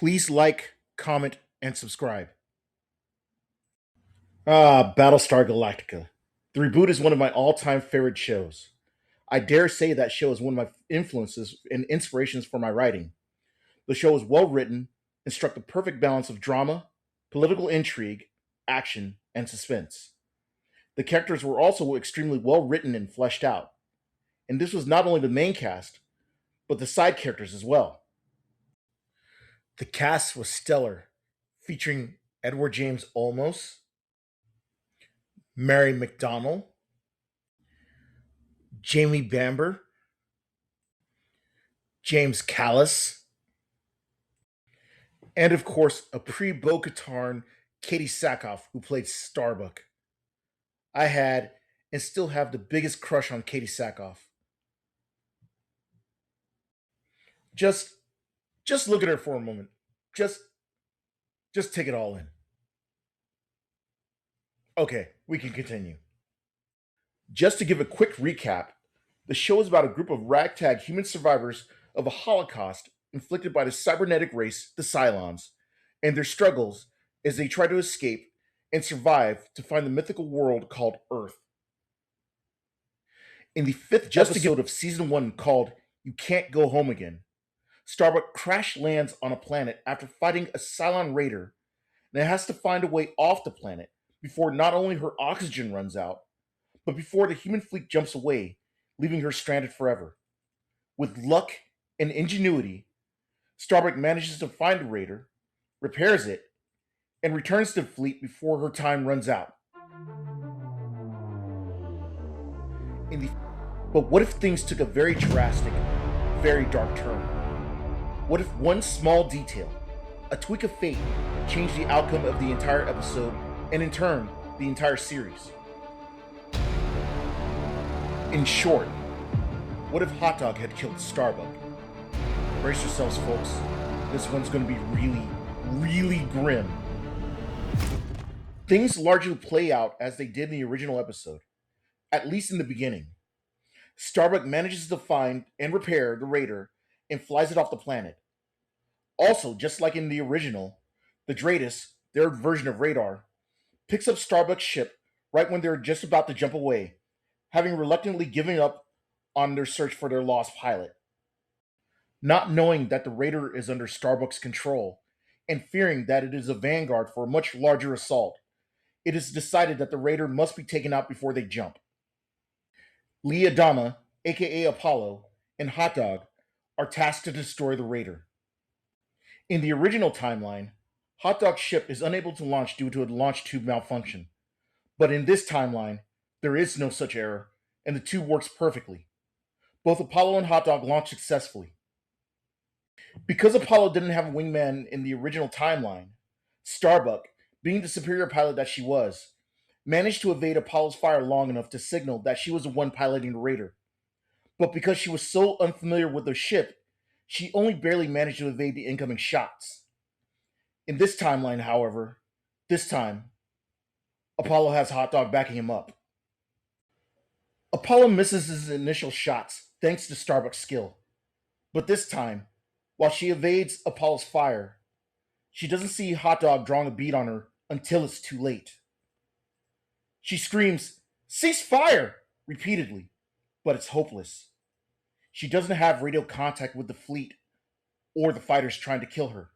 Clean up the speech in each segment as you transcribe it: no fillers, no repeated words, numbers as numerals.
Please like, comment, and subscribe. Battlestar Galactica. The reboot is one of my all-time favorite shows. I dare say that show is one of my influences and inspirations for my writing. The show is well written and struck the perfect balance of drama, political intrigue, action, and suspense. The characters were also extremely well written and fleshed out, and this was not only the main cast, but the side characters as well. The cast was stellar, featuring Edward James Olmos, Mary McDonnell, Jamie Bamber, James Callis, and of course a pre-Bo Katan Kateesackhoff who played Starbuck. I had and still have the biggest crush on Kateesackhoff. Just just look at her for a moment. Just just take it all in. Okay, we can continue. Just to give a quick recap, the show is about a group of ragtag human survivors of a Holocaust inflicted by the cybernetic race, the Cylons, and their struggles as they try to escape and survive to find the mythical world called Earth. In the fifth episode of season one called You Can't Go Home Again, Starbuck crash lands on a planet after fighting a Cylon raider and has to find a way off the planet before not only her oxygen runs out, but before the human fleet jumps away, leaving her stranded forever. With luck and ingenuity, Starbuck manages to find the raider, repairs it, and returns to the fleet before her time runs out. In the but what if things took a very drastic, very dark turn? What if one small detail, a tweak of fate, changed the outcome of the entire episode and in turn, the entire series? In short, what if Hotdog had killed Starbuck? Brace yourselves, folks. This one's going to be really, really grim. Things largely play out as they did in the original episode, at least in the beginning. Starbuck manages to find and repair the raider and flies it off the planet. Also, just like in the original, the Dratus, their version of radar, picks up Starbuck's ship right when they're just about to jump away, having reluctantly given up on their search for their lost pilot. Not knowing that the raider is under Starbuck's control, and fearing that it is a vanguard for a much larger assault, it is decided that the raider must be taken out before they jump. Adama, aka Apollo, and Hotdog are tasked to destroy the raider. In the original timeline, Hotdog's ship is unable to launch due to a launch tube malfunction. But in this timeline, there is no such error, and the tube works perfectly. Both Apollo and Hotdog launch successfully. Because Apollo didn't have a wingman in the original timeline, Starbuck, being the superior pilot that she was, managed to evade Apollo's fire long enough to signal that she was the one piloting the raider. But because she was so unfamiliar with the ship, she only barely managed to evade the incoming shots. In this timeline, however, this time, Apollo has Hotdog backing him up. Apollo misses his initial shots thanks to Starbuck's skill. But this time, while she evades Apollo's fire, she doesn't see Hotdog drawing a bead on her until it's too late. She screams, "Cease fire!" repeatedly, but it's hopeless. She doesn't have radio contact with the fleet or the fighters trying to kill her.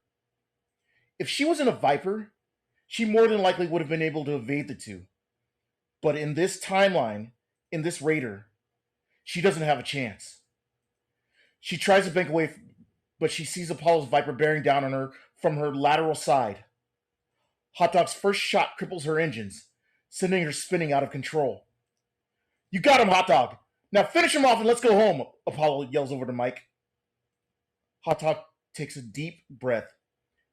If she was in a Viper, she more than likely would have been able to evade the two. But in this timeline, in this raider, she doesn't have a chance. She tries to bank away, but she sees Apollo's Viper bearing down on her from her lateral side. Hotdog's first shot cripples her engines, sending her spinning out of control. "You got him, Hotdog! Now finish him off and let's go home," Apollo yells over the mic. Hotdog takes a deep breath,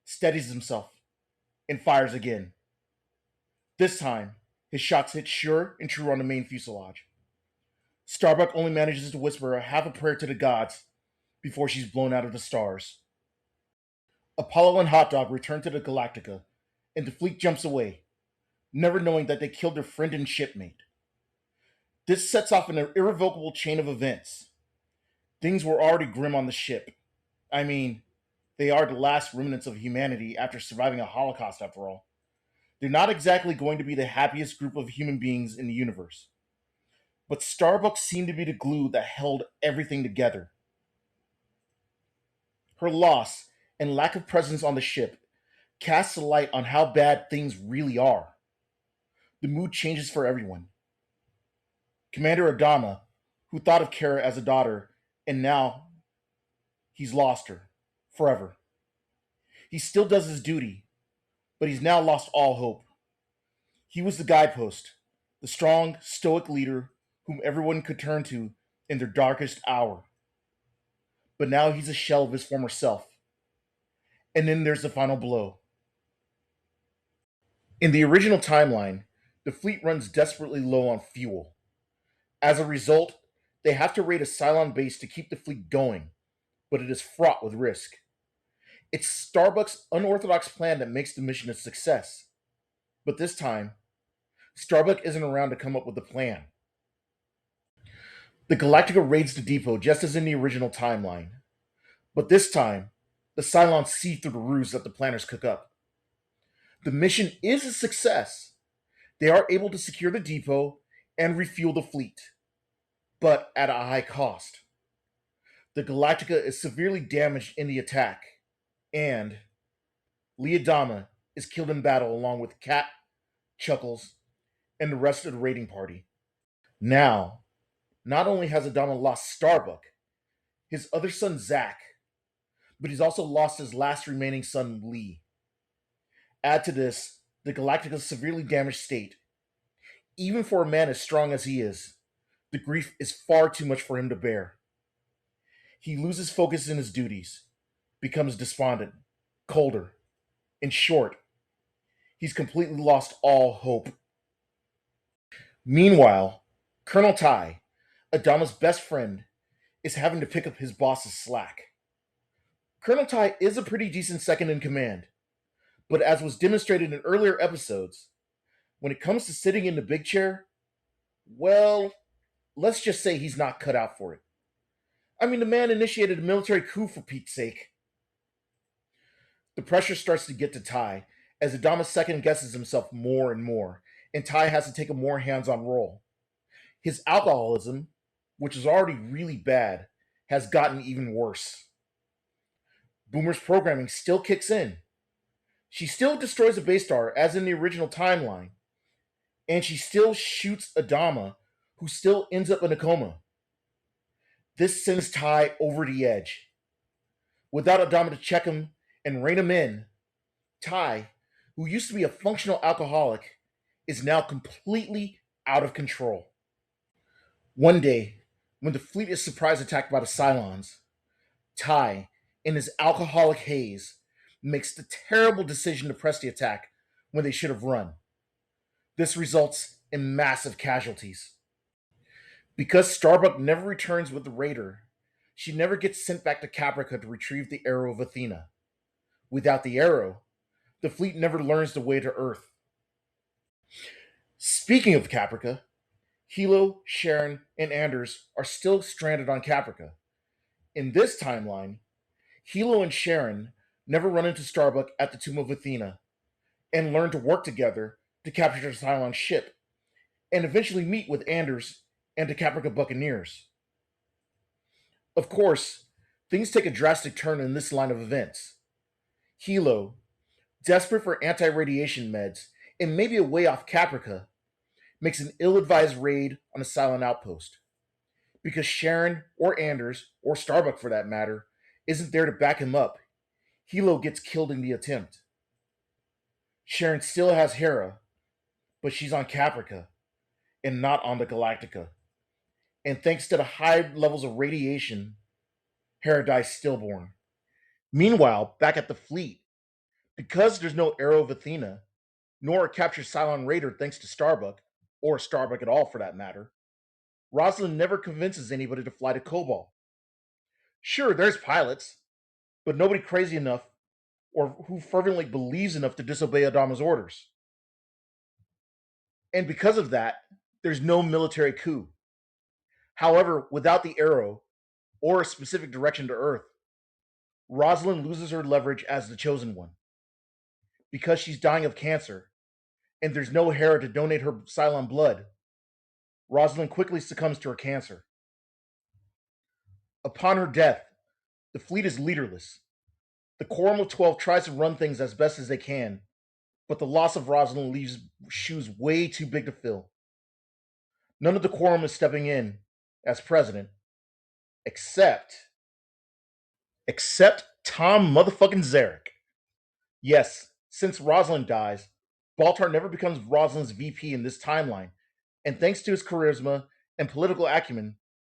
steadies himself, and fires again. This time, his shots hit sure and true on the main fuselage. Starbuck only manages to whisper a half a prayer to the gods before she's blown out of the stars. Apollo and Hotdog return to the Galactica, and the fleet jumps away, never knowing that they killed their friend and shipmate. This sets off an irrevocable chain of events. Things were already grim on the ship. I mean, They are the last remnants of humanity after surviving a Holocaust, after all. They're not exactly going to be the happiest group of human beings in the universe. But Starbuck seemed to be the glue that held everything together. Her loss and lack of presence on the ship casts a light on how bad things really are. The mood changes for everyone. Commander Adama, who thought of Kara as a daughter, and now he's lost her forever. He still does his duty, but he's now lost all hope. He was the guidepost, the strong, stoic leader whom everyone could turn to in their darkest hour. But now he's a shell of his former self. And then there's the final blow. In the original timeline, the fleet runs desperately low on fuel. As a result, they have to raid a Cylon base to keep the fleet going, but it is fraught with risk. It's Starbuck's unorthodox plan that makes the mission a success. But this time, Starbuck isn't around to come up with a plan. The Galactica raids the depot just as in the original timeline. But this time, the Cylons see through the ruse that the planners cook up. The mission is a success. They are able to secure the depot and refuel the fleet, but at a high cost. The Galactica is severely damaged in the attack, and Leodama is killed in battle along with Cat, Chuckles, and the rest of the raiding party. Now, not only has Adama lost Starbuck, his other son Zack, but he's also lost his last remaining son Lee. Add to this the Galactica's severely damaged state. Even for a man as strong as he is, the grief is far too much for him to bear. He loses focus in his duties, becomes despondent, colder. In short, he's completely lost all hope. Meanwhile, Colonel Tigh, Adama's best friend, is having to pick up his boss's slack. Colonel Tigh is a pretty decent second in command, but as was demonstrated in earlier episodes, when it comes to sitting in the big chair, well, let's just say he's not cut out for it. I mean, the man initiated a military coup for Pete's sake. The pressure starts to get to Tigh as Adama second guesses himself more and more, and Tigh has to take a more hands on role. His alcoholism, which is already really bad, has gotten even worse. Boomer's programming still kicks in. She still destroys a base star, as in the original timeline, and she still shoots Adama, who still ends up in a coma. This sends Tigh over the edge. Without Adama to check him and rein him in, Tigh, who used to be a functional alcoholic, is now completely out of control. One day, when the fleet is surprise attacked by the Cylons, Tigh, in his alcoholic haze, makes the terrible decision to press the attack when they should have run. This results in massive casualties. Because Starbuck never returns with the Raider, she never gets sent back to Caprica to retrieve the Arrow of Athena. Without the Arrow, the fleet never learns the way to Earth. Speaking of Caprica, Hilo, Sharon, and Anders are still stranded on Caprica. In this timeline, Hilo and Sharon never run into Starbuck at the Tomb of Athena and learn to work together to capture the Cylon ship, and eventually meet with Anders and the Caprica Buccaneers. Of course, things take a drastic turn in this line of events. Hilo, desperate for anti-radiation meds and maybe a way off Caprica, makes an ill-advised raid on a Cylon outpost. Because Sharon, or Anders, or Starbuck for that matter, isn't there to back him up, Hilo gets killed in the attempt. Sharon still has Hera, but she's on Caprica, and not on the Galactica. And thanks to the high levels of radiation, Hera dies stillborn. Meanwhile, back at the fleet, because there's no Arrow of Athena, nor a captured Cylon Raider thanks to Starbuck, or Starbuck at all for that matter, Rosalind never convinces anybody to fly to Cobalt. Sure, there's pilots, but nobody crazy enough or who fervently believes enough to disobey Adama's orders. And because of that, there's no military coup. However, without the Arrow, or a specific direction to Earth, Rosalind loses her leverage as the chosen one. Because she's dying of cancer, and there's no Hera to donate her Cylon blood, Rosalind quickly succumbs to her cancer. Upon her death, the fleet is leaderless. The Quorum of 12 tries to run things as best as they can, but the loss of Rosalind leaves shoes way too big to fill. None of the Quorum is stepping in as president, except Tom motherfucking Zarek. Yes, since Rosalind dies, Baltar never becomes Rosalind's VP in this timeline, and thanks to his charisma and political acumen,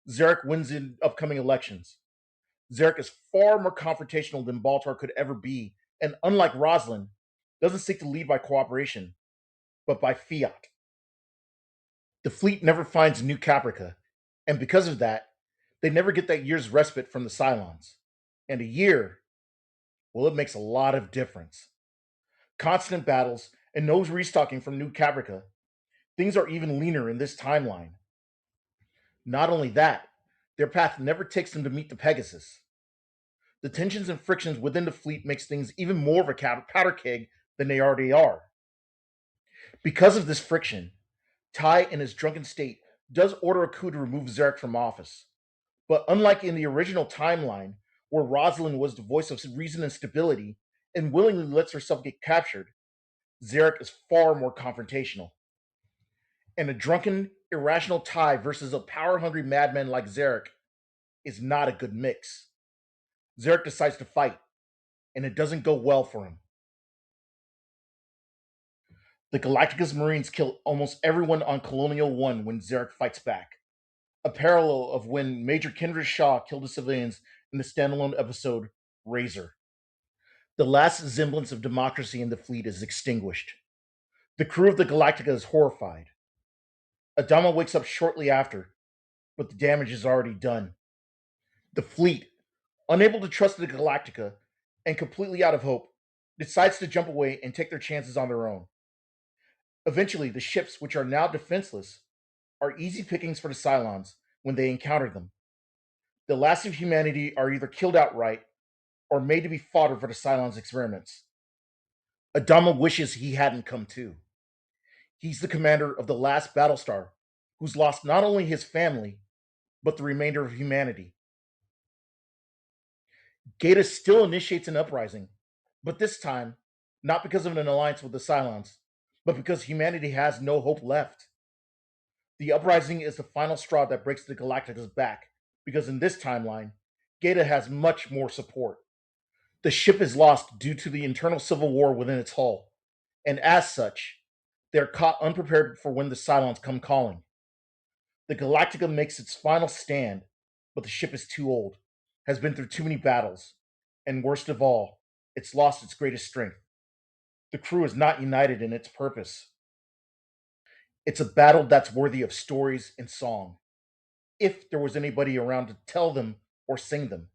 Zarek wins in upcoming elections. Zarek is far more confrontational than Baltar could ever be, and unlike Rosalind, doesn't seek to lead by cooperation, but by fiat. The fleet never finds New Caprica, and because of that, they never get that year's respite from the Cylons. And a year, well, it makes a lot of difference. Constant battles and no restocking from New Caprica, things are even leaner in this timeline. Not only that, their path never takes them to meet the Pegasus. The tensions and frictions within the fleet makes things even more of a powder keg than they already are. Because of this friction, Tigh, in his drunken state, does order a coup to remove Zarek from office. But unlike in the original timeline, where Rosalind was the voice of reason and stability and willingly lets herself get captured, Zarek is far more confrontational. And a drunken, irrational Tigh versus a power-hungry madman like Zarek is not a good mix. Zarek decides to fight, and it doesn't go well for him. The Galactica's Marines kill almost everyone on Colonial 1 when Zarek fights back, a parallel of when Major Kendra Shaw killed the civilians in the standalone episode Razor. The last semblance of democracy in the fleet is extinguished. The crew of the Galactica is horrified. Adama wakes up shortly after, but the damage is already done. The fleet, unable to trust the Galactica and completely out of hope, decides to jump away and take their chances on their own. Eventually, the ships, which are now defenseless, are easy pickings for the Cylons when they encounter them. The last of humanity are either killed outright or made to be fodder for the Cylons' experiments. Adama wishes he hadn't come too. He's the commander of the last Battlestar, who's lost not only his family, but the remainder of humanity. Gaeta still initiates an uprising, but this time, not because of an alliance with the Cylons, but because humanity has no hope left. The uprising is the final straw that breaks the Galactica's back, because in this timeline, Gaeta has much more support. The ship is lost due to the internal civil war within its hull, and as such, they are caught unprepared for when the Cylons come calling. The Galactica makes its final stand, but the ship is too old, has been through too many battles, and worst of all, it's lost its greatest strength. The crew is not united in its purpose. It's a battle that's worthy of stories and song, if there was anybody around to tell them or sing them.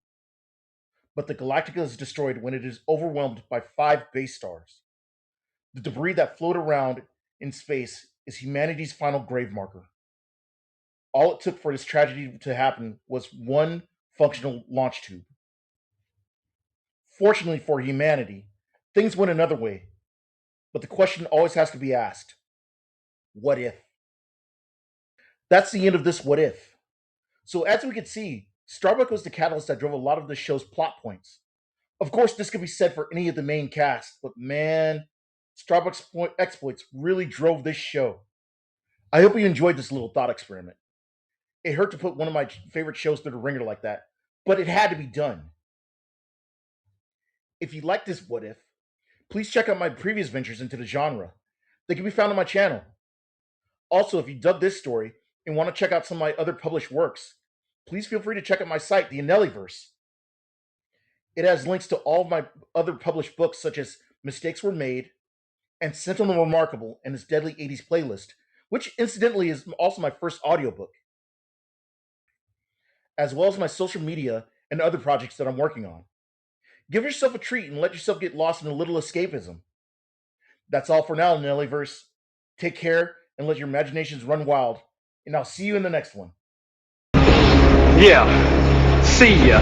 But the Galactica is destroyed when it is overwhelmed by 5 base stars. The debris that float around in space is humanity's final grave marker. All it took for this tragedy to happen was one functional launch tube. Fortunately for humanity, things went another way, but the question always has to be asked: what if? That's the end of this what if. So as we could see, Starbuck was the catalyst that drove a lot of the show's plot points. Of course, this could be said for any of the main cast, but man, Starbuck's exploits really drove this show. I hope you enjoyed this little thought experiment. It hurt to put one of my favorite shows through the ringer like that, but it had to be done. If you like this what if, please check out my previous ventures into the genre. They can be found on my channel. Also, if you dug this story and want to check out some of my other published works, please feel free to check out my site, the Anelliverse. It has links to all of my other published books, such as Mistakes Were Made and Sentinel Remarkable and his Deadly 80s playlist, which incidentally is also my first audiobook, as well as my social media and other projects that I'm working on. Give yourself a treat and let yourself get lost in a little escapism. That's all for now, Nellyverse. Take care and let your imaginations run wild, and I'll see you in the next one. Yeah, see ya.